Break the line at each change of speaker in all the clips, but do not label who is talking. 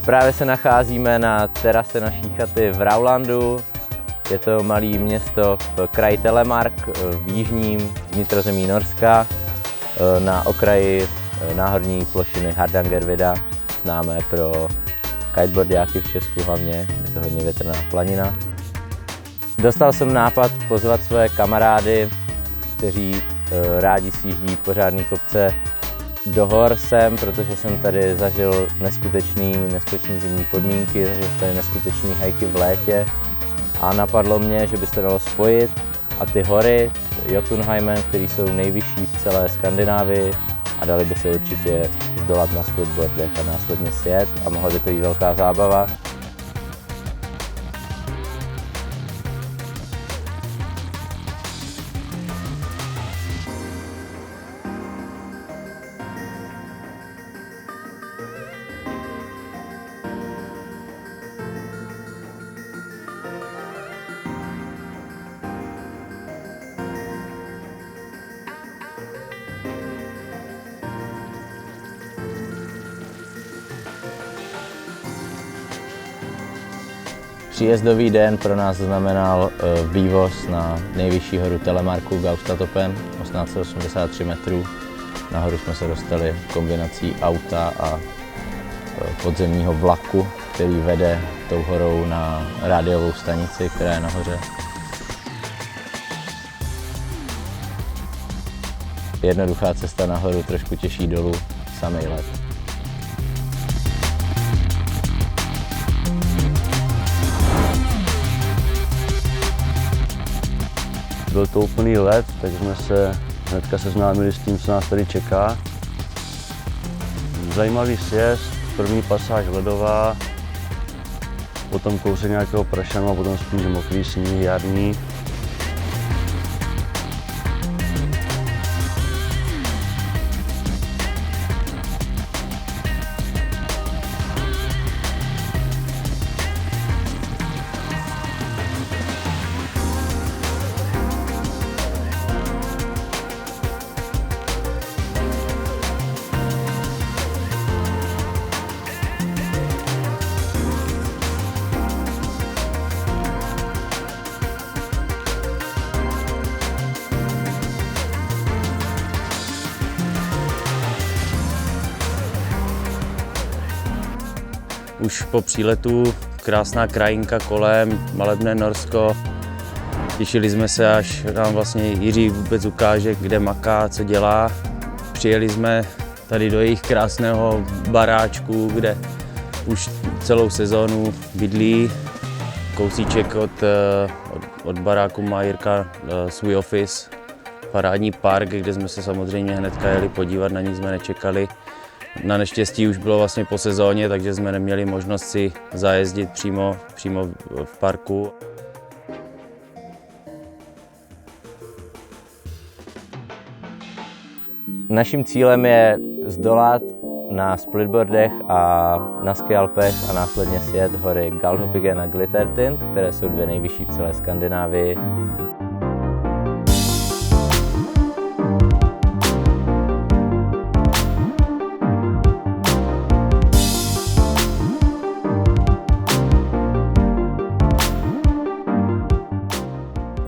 Právě se nacházíme na terase naší chaty v Raulandu. Je to malé město v kraji Telemark v jižním vnitrozemí Norska na okraji náhorní plošiny Hardangervidda, známé pro kiteboardiáky v Česku hlavně, je to hodně větrná planina. Dostal jsem nápad pozvat své kamarády, kteří rádi sjíždí pořádný kopce do hor sem, protože jsem tady zažil neskutečný zimní podmínky, zažil jsem tady neskutečný hajky v létě a napadlo mě, že by se to dalo spojit a ty hory Jotunheimen, které jsou nejvyšší v celé Skandinávii a dali by se určitě zdolat na splitboardech a následně sjet a mohla by to být velká zábava. Příjezdový den pro nás znamenal vývoz na nejvyšší horu Telemarku Gaustatoppen, 1883 metrů. Nahoru jsme se dostali kombinací auta a podzemního vlaku, který vede tou horou na rádiovou stanici, která je nahoře. Jednoduchá cesta nahoru, trošku těžší dolů, samej let.
Byl to úplný let, tak jsme se hnedka seznámili s tím, co nás tady čeká. Zajímavý sjezd, první pasáž ledová, potom kousek nějakého prašanu a potom spíš mokrý sníh jarní.
Už po příletu krásná krajinka kolem, malebné Norsko. Těšili jsme se, až nám vlastně Jiří vůbec ukáže, kde maká, co dělá. Přijeli jsme tady do jejich krásného baráčku, kde už celou sezónu bydlí. Kousíček od baráku má Jirka svůj office, parádní park, kde jsme se samozřejmě hnedka jeli podívat, na ní jsme nečekali. Na neštěstí už bylo vlastně po sezóně, takže jsme neměli možnost si zajezdit přímo v parku.
Naším cílem je zdolat na splitboardech a na skialpech a následně sjet hory Galdhøpiggen a Glittertind, které jsou dvě nejvyšší v celé Skandinávii.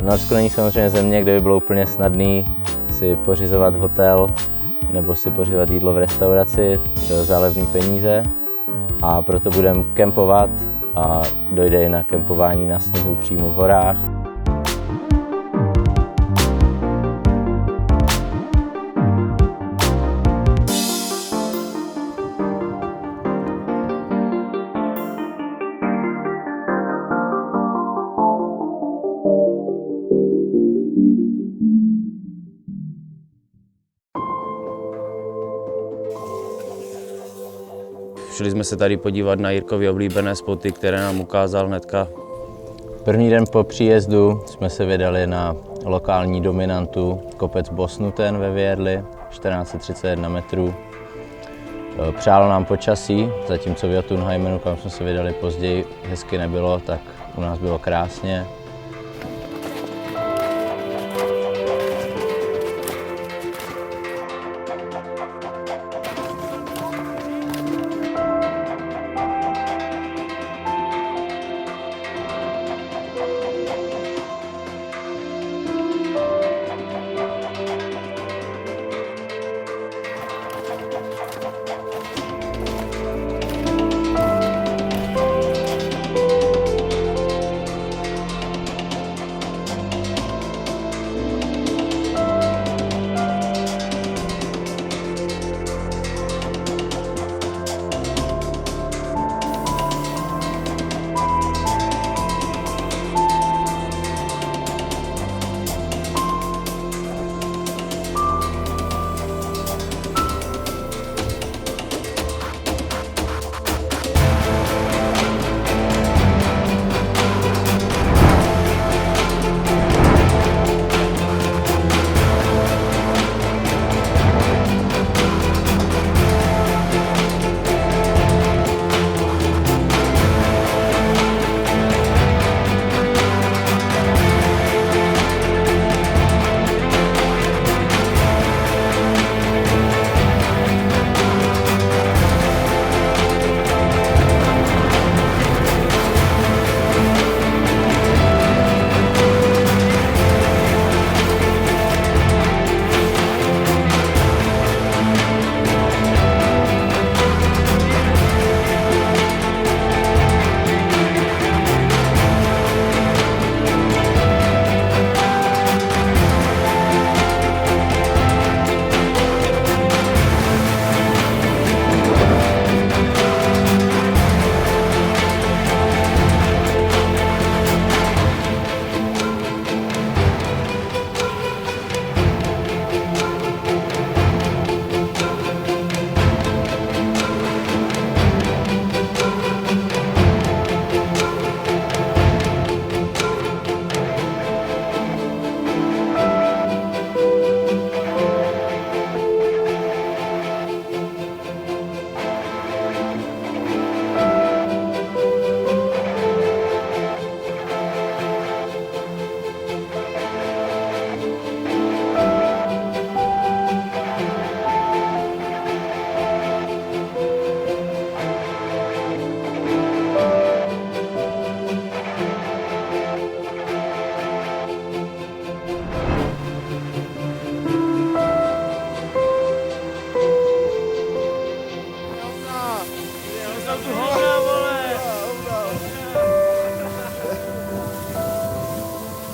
Norsko není samozřejmě země, kde by bylo úplně snadné si pořizovat hotel nebo si pořizovat jídlo v restauraci za levné peníze. A proto budeme kempovat a dojde i na kempování na sněhu přímo v horách.
Šli jsme se tady podívat na Jirkovy oblíbené spoty, které nám ukázal hnedka.
První den po příjezdu jsme se vydali na lokální dominantu kopec Bosnuten ve Věrli, 1431 metrů. Přálo nám počasí, zatímco v Jotunheimenu, kam jsme se vydali později, hezky nebylo, tak u nás bylo krásně.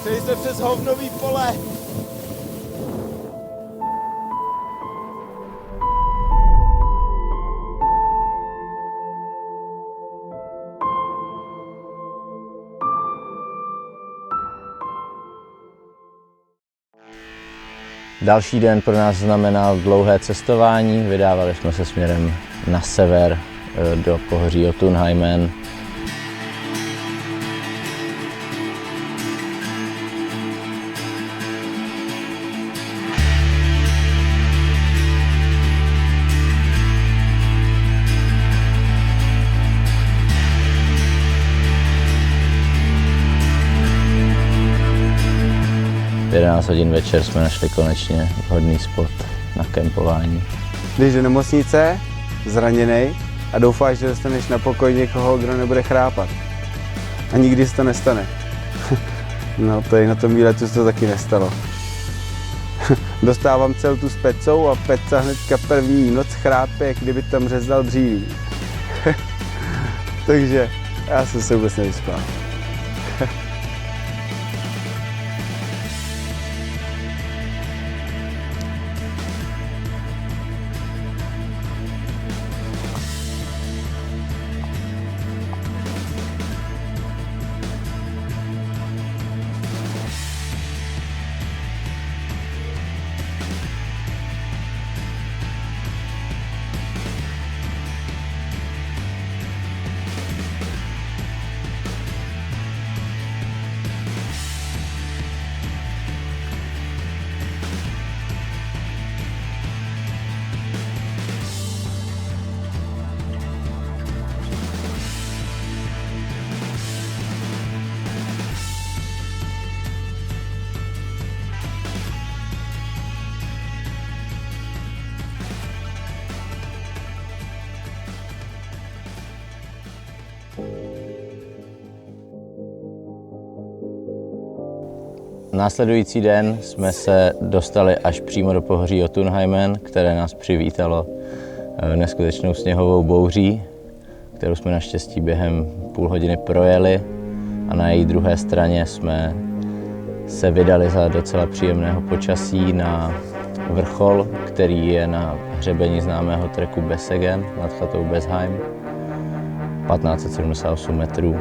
Přeji se přes hovnový pole.
Další den pro nás znamenal dlouhé cestování. Vydávali jsme se směrem na sever do pohoří Jotunheimen. V 11 hodin večer jsme našli konečně vhodný spot na kempování.
Jdeš do nemocnice, zraněnej a doufáš, že dostaneš na pokoj někoho, kdo nebude chrápat. A nikdy se to nestane. No tady na tom výletu se to taky nestalo. Dostávám celou tu s Pecou a Peca hnedka první noc chrápe, jak kdyby tam řezal dříví. Takže já jsem se vůbec nevyspal.
Následující den jsme se dostali až přímo do pohoří Jotunheimen, které nás přivítalo neskutečnou sněhovou bouří, kterou jsme naštěstí během půl hodiny projeli, a na její druhé straně jsme se vydali za docela příjemného počasí na vrchol, který je na hřebeni známého treku Bessegen nad chatou Besheim, 1578 metrů.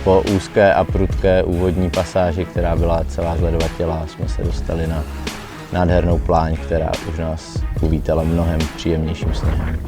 Po úzké a prudké úvodní pasáži, která byla celá zledovatělá, jsme se dostali na nádhernou pláň, která už nás uvítala mnohem příjemnějším sněhem.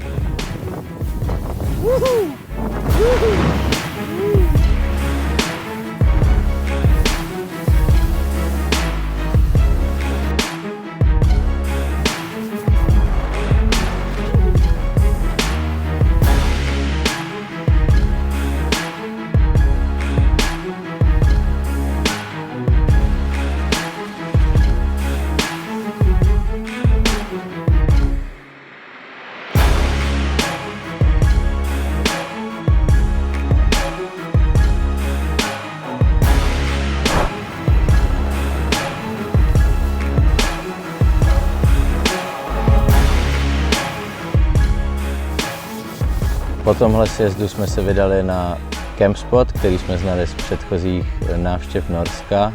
Po tomhle sjezdu jsme se vydali na camp spot, který jsme znali z předchozích návštěv Norska.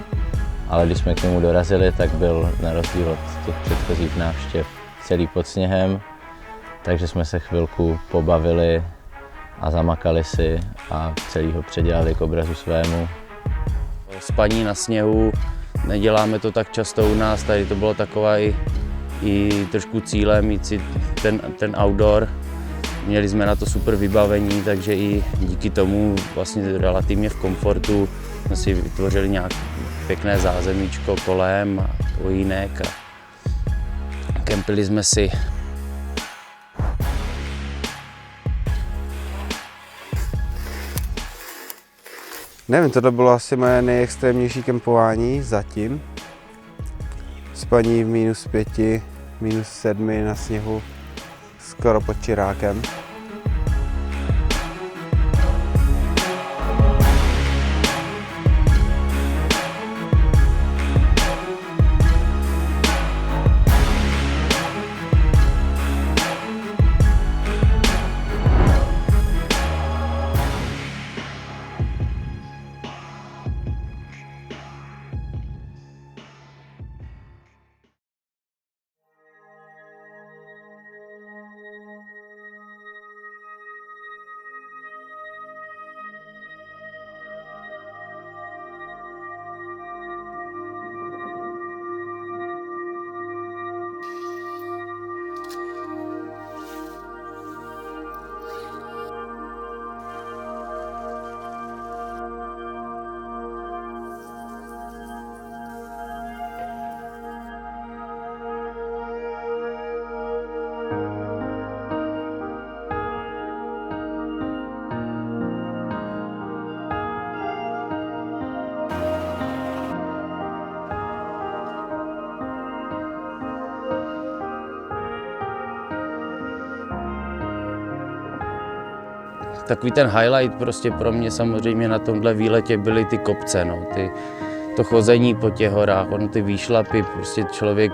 ale když jsme k němu dorazili, tak byl na rozdíl od těch předchozích návštěv celý pod sněhem, takže jsme se chvilku pobavili a zamakali si a celý ho předělali k obrazu svému.
Spaní na sněhu, neděláme to tak často u nás, tady to bylo taková i trošku cílem mít si ten outdoor. Měli jsme na to super vybavení, takže i díky tomu vlastně relativně v komfortu jsme si vytvořili nějak pěkné zázemíčko kolem a ojínek a kempili jsme si.
Nevím, tohle bylo asi moje nejextrémnější kempování zatím. Spaní v -5, -7 na sněhu, skoro pod čirákem.
Takový ten highlight prostě pro mě samozřejmě na tomhle výletě byly ty kopce, no, to chození po těch horách, ono ty výšlapy, prostě člověk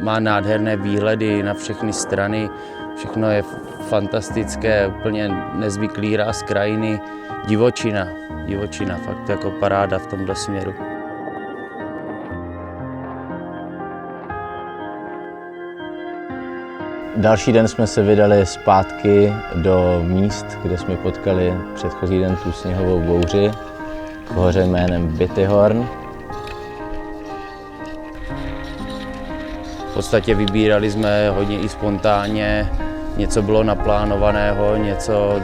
má nádherné výhledy na všechny strany, všechno je fantastické, úplně nezvyklý ráz krajiny, divočina, fakt jako paráda v tomhle směru.
Další den jsme se vydali zpátky do míst, kde jsme potkali předchozí den tu sněhovou bouři k hoře jménem Bitterhorn.
V podstatě vybírali jsme hodně i spontánně, něco bylo naplánovaného, něco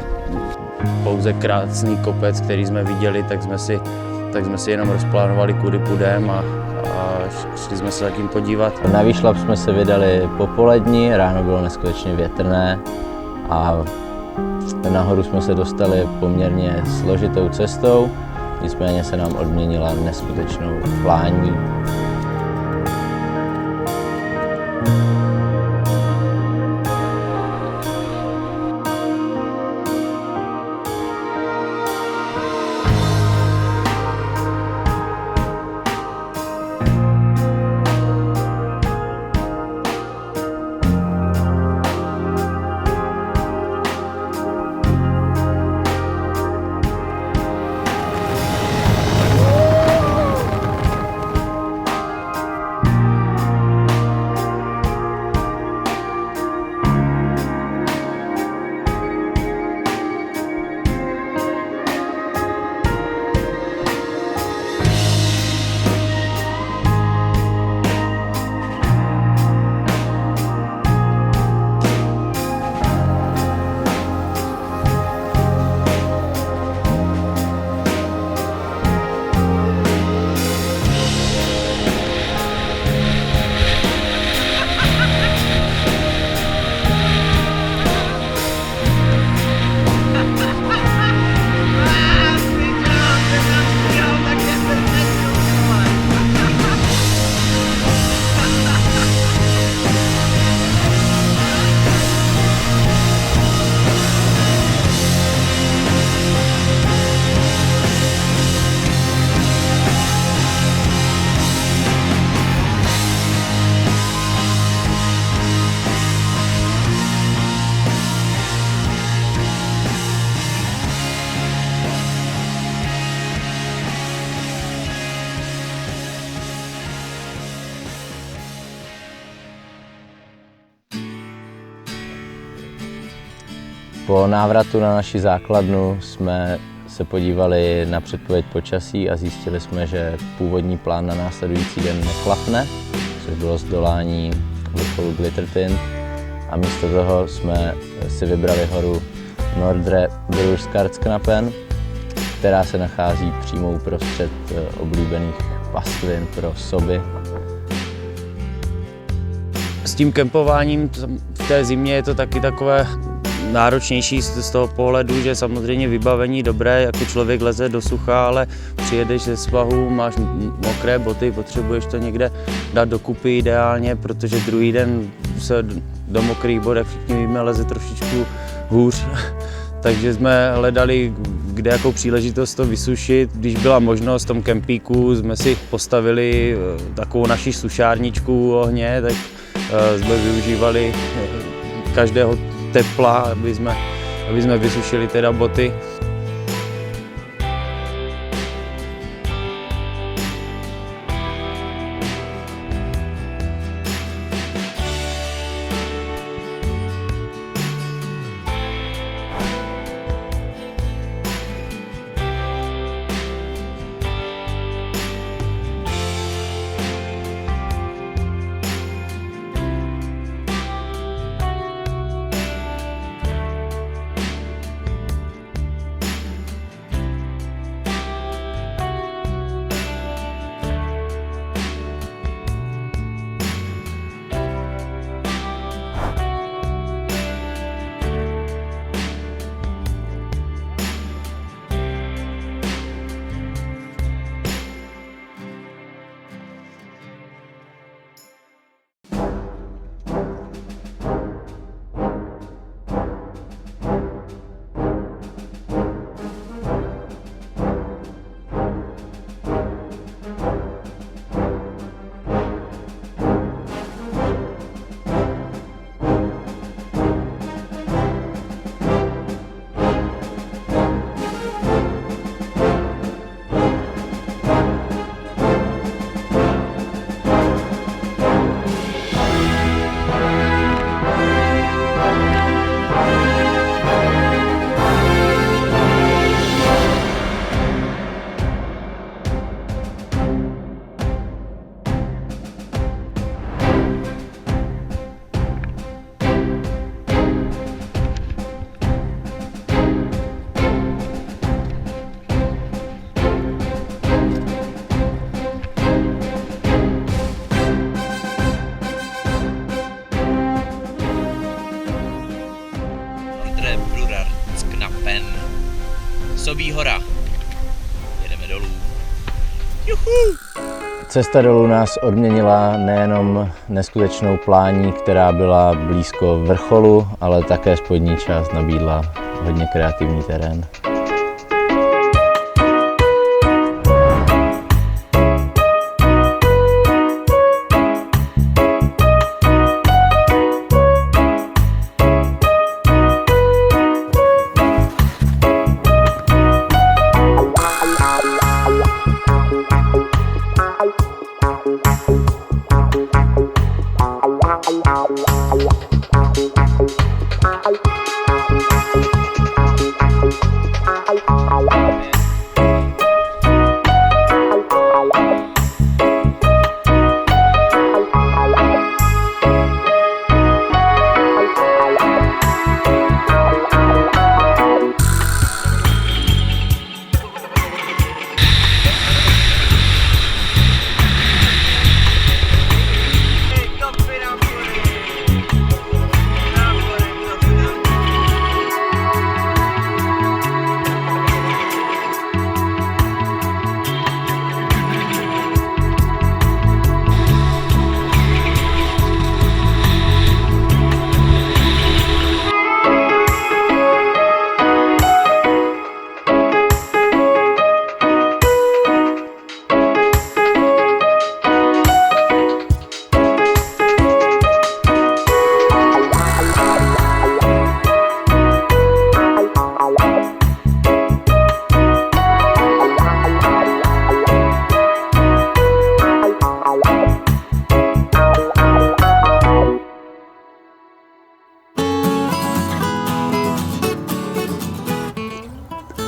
pouze krásný kopec, který jsme viděli, tak jsme si jenom rozplánovali, kudy půjdeme a šli jsme se zatím podívat.
Na výšlap jsme se vydali popolední, ráno bylo neskutečně větrné a nahoru jsme se dostali poměrně složitou cestou, nicméně se nám odměnila neskutečnou plání. Po návratu na naši základnu jsme se podívali na předpověď počasí a zjistili jsme, že původní plán na následující den neklapne, což bylo zdolání vrcholu Glittertind. A místo toho jsme si vybrali horu Nordre Bruskartsknappen, která se nachází přímo uprostřed oblíbených pastvin pro soby.
S tím kempováním v té zimě je to taky takové náročnější z toho pohledu, že samozřejmě vybavení dobré, jako člověk leze do sucha, ale přijedeš ze svahu, máš mokré boty, potřebuješ to někde dát dokupy ideálně, protože druhý den se do mokrých bod, jak všichni víme, leze trošičku hůř. Takže jsme hledali, kde jakou příležitost to vysušit. Když byla možnost v tom kempíku, jsme si postavili takovou naši sušárničku u ohně, tak jsme využívali každého tepla, aby jsme vysušili teda boty.
Sobí hora. Jedeme dolů. Juhu! Cesta dolů nás odměnila nejenom neskutečnou plání, která byla blízko vrcholu, ale také spodní část nabídla hodně kreativní terén.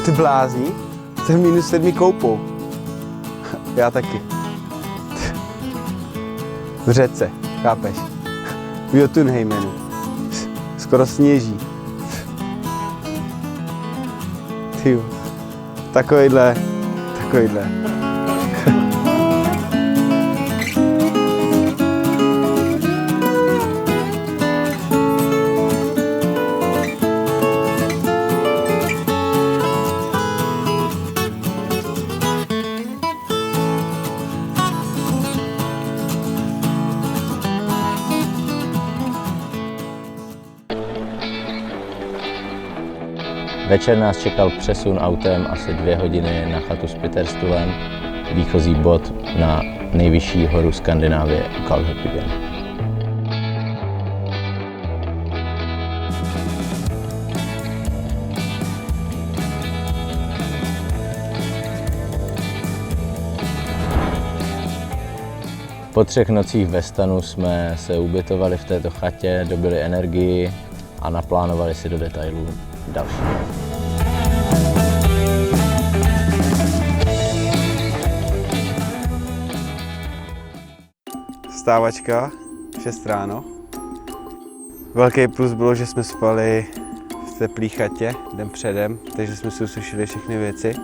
Ty blázni? To je -7 koupou. Já taky. V řece, chápeš? V Jotunheimenu. Skoro sněží. Tyjo. Takovýhle.
Večer nás čekal přesun autem asi 2 hodiny na chatu s Piterstulem, výchozí bod na nejvyšší horu Skandinávie, Galdhøpiggen. Po 3 nocích ve stanu jsme se ubytovali v této chatě, dobili energii a naplánovali si do detailů další.
Stávačka, 6 ráno. Velký plus bylo, že jsme spali v teplé chatě den předem, takže jsme si usušili všechny věci.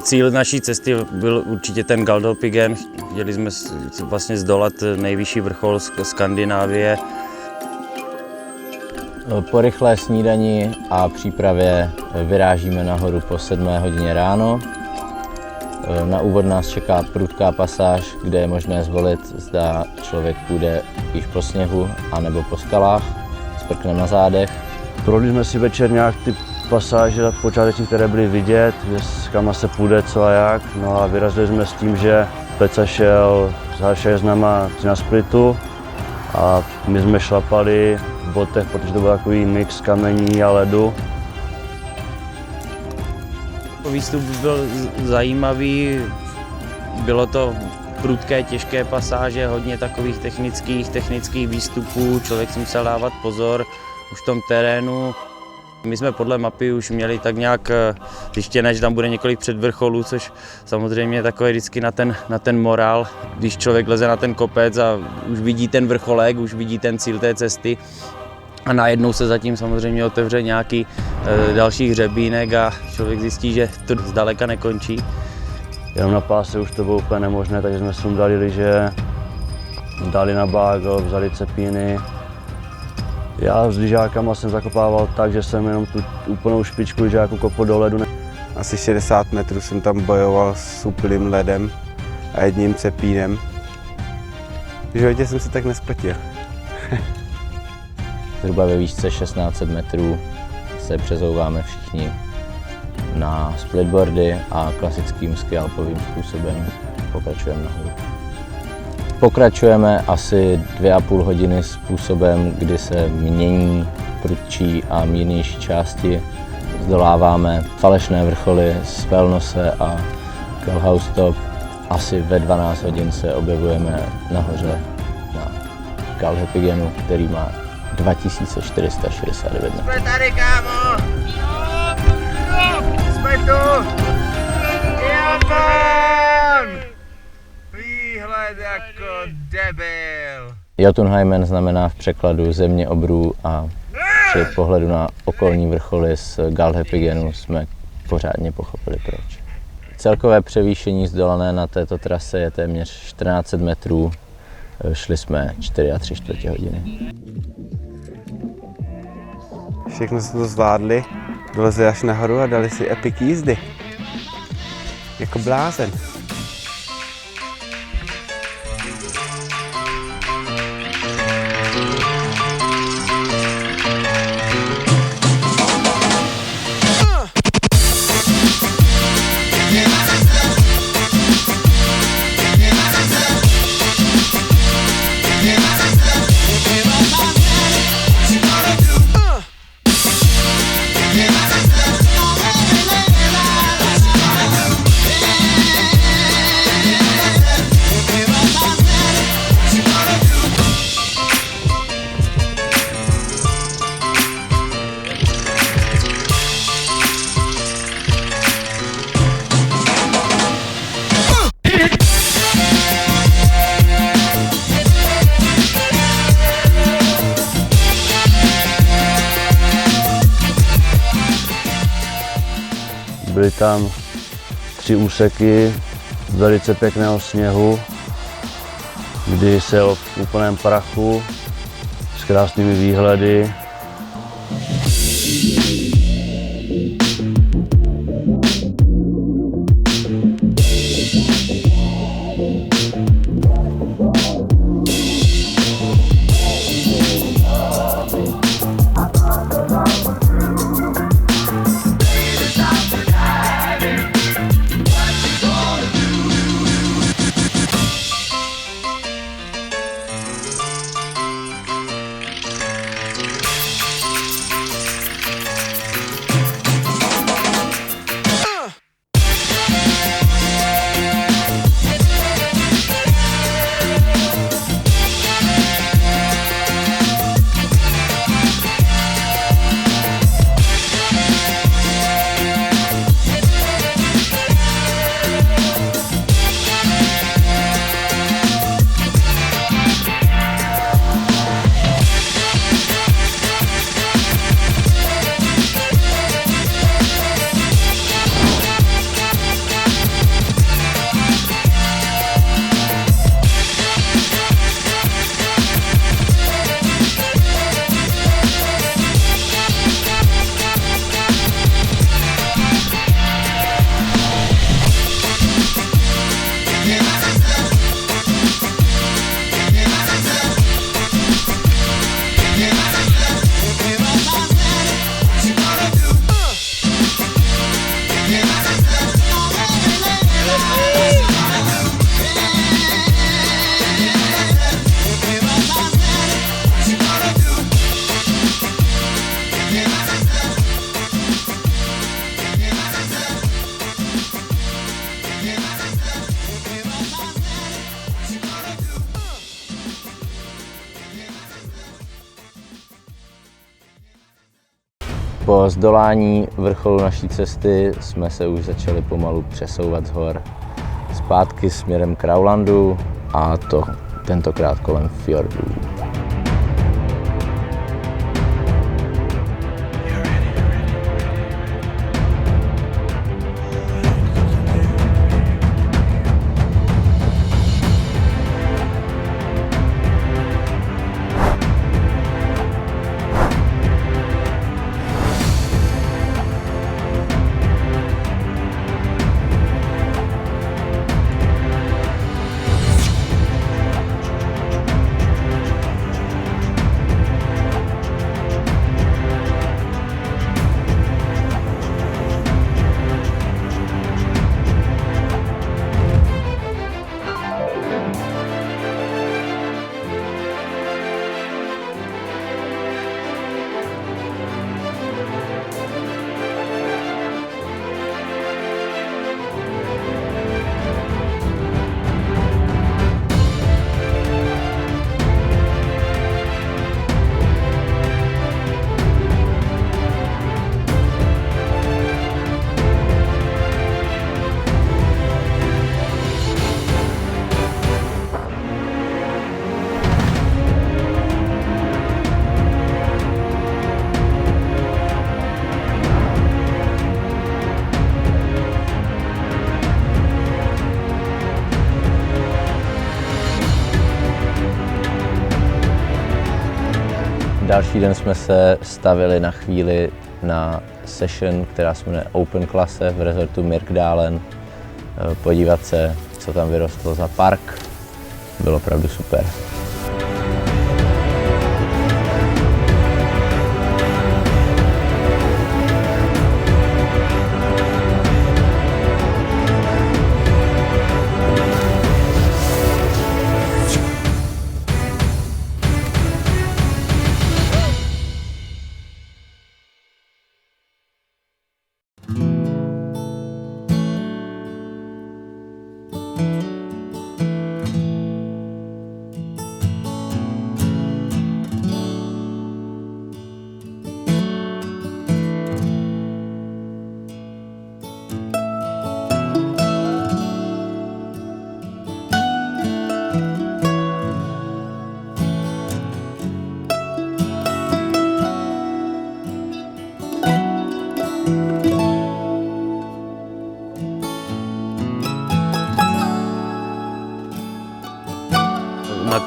Cíl naší cesty byl určitě ten Galdhøpiggen. Chtěli jsme vlastně zdolat nejvyšší vrchol Skandinávie.
Po rychlé snídani a přípravě vyrážíme nahoru po 7 hodině ráno. Na úvod nás čeká prudká pasáž, kde je možné zvolit, zda člověk půjde již po sněhu anebo po skalách s prknem na zádech.
Prošli jsme si večer nějak ty pasáže počáteční, které byly vidět, kam se půjde, co a jak. No a vyrazili jsme s tím, že Peca šel s náma na splitu a my jsme šlapali v botech, protože to byl takový mix kamení a ledu.
Výstup byl zajímavý, bylo to prudké, těžké pasáže, hodně takových technických výstupů, člověk si musel dávat pozor už v tom terénu. My jsme podle mapy už měli tak nějak zjištěné, že tam bude několik předvrcholů, což samozřejmě je takové vždycky na ten morál, když člověk leze na ten kopec a už vidí ten vrcholek, už vidí ten cíl té cesty. A najednou se zatím samozřejmě otevře nějaký další hřebínek a člověk zjistí, že to zdaleka nekončí.
Jenom na páse už to bylo úplně nemožné, takže jsme sundali lyže, dali na bágl, vzali cepíny. Já s lyžákama jsem zakopával tak, že jsem jenom tu úplnou špičku lyžáku kopl do ledu.
Asi 60 metrů jsem tam bojoval s úplným ledem a jedním cepínem. V životě jsem se tak nespotil.
Zhruba ve výšce 1600 metrů se přezouváme všichni na splitboardy a klasickým skialpovým způsobem pokračujeme nahoru. Pokračujeme asi 2,5 hodiny způsobem, kdy se mění prudčí a mírnější části. Zdoláváme falešné vrcholy z Fellnose a Kelhaugstop. Asi ve 12 hodin se objevujeme nahoře na Galdhøpiggenu, který má 2469 metrů.
Jsme tady, kámo! Jsme tu! Jaman! Výhled jako debil!
Jotunheimen znamená v překladu země obrů a při pohledu na okolní vrcholy z Galdhøpiggenu jsme pořádně pochopili proč. Celkové převýšení zdolané na této trase je téměř 1400 metrů. Šli jsme 4 3/4 hodiny.
Všechno jsme to zvládli, dolezli až nahoru a dali si epic jízdy. Jako blázen.
Byly tam 3 úseky velice pěkného sněhu, kdy se jel v úplném prachu s krásnými výhledy.
Po zdolání vrcholu naší cesty jsme se už začali pomalu přesouvat z hor zpátky směrem k Raulandu, a to tentokrát kolem fjordů. Další den jsme se stavili na chvíli na session, která se jmenuje Open Classe v resortu Myrkdalen. Podívat se, co tam vyrostlo za park. Bylo opravdu super.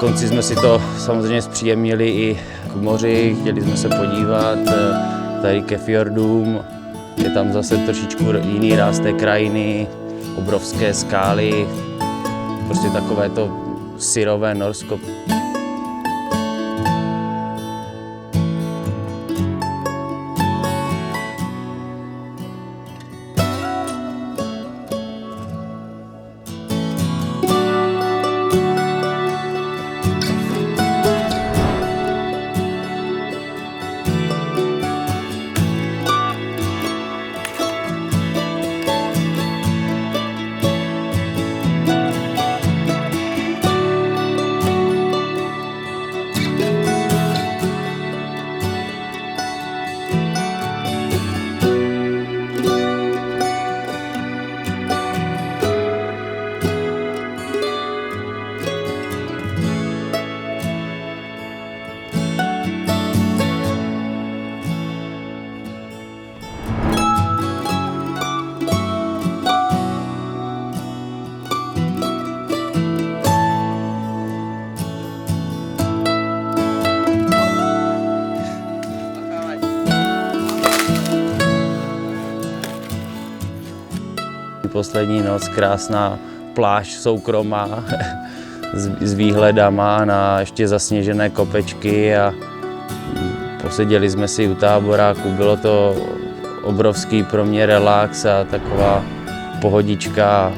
konci jsme si to samozřejmě zpříjemnili i k moři, chtěli jsme se podívat tady ke fjordům. Je tam zase trošičku jiný ráz té krajiny, obrovské skály, prostě takové to syrové Norsko. Poslední noc, krásná pláž soukromá s výhledama na ještě zasněžené kopečky a poseděli jsme si u táboráku. Bylo to obrovský pro mě relax a taková pohodička.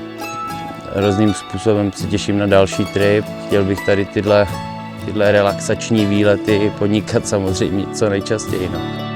Různým způsobem se těším na další trip. Chtěl bych tady tyhle relaxační výlety podnikat samozřejmě co nejčastěji. No.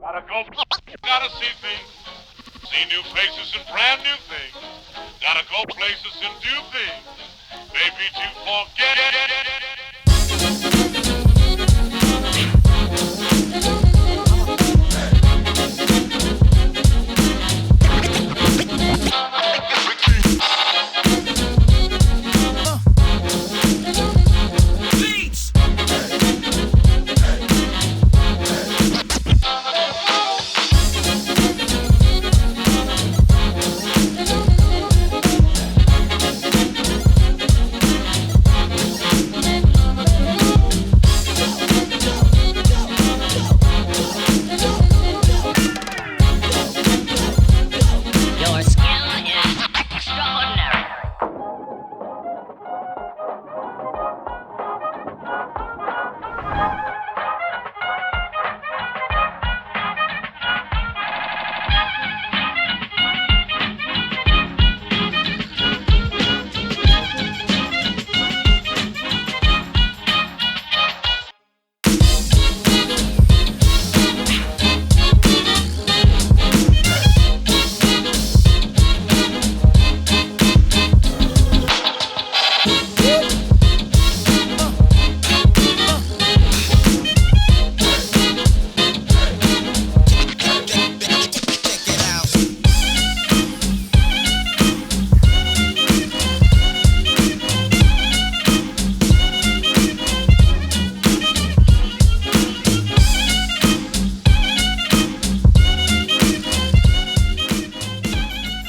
Gotta go, gotta see things, see new places and brand new things. Gotta go places and do things, maybe to forget.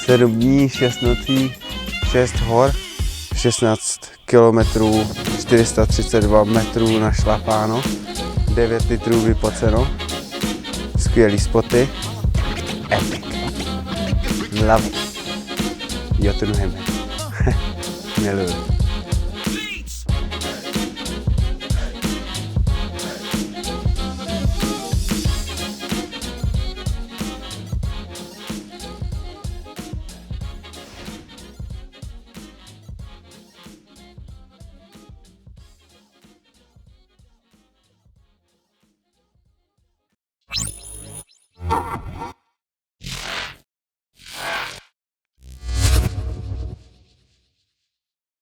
Sedm dní, 6 nocí, 6 hor, 16 kilometrů, 432 metrů našlapáno, 9 litrů vypoceno, skvělý spoty, epic, love it, Jotunheimen, miluju.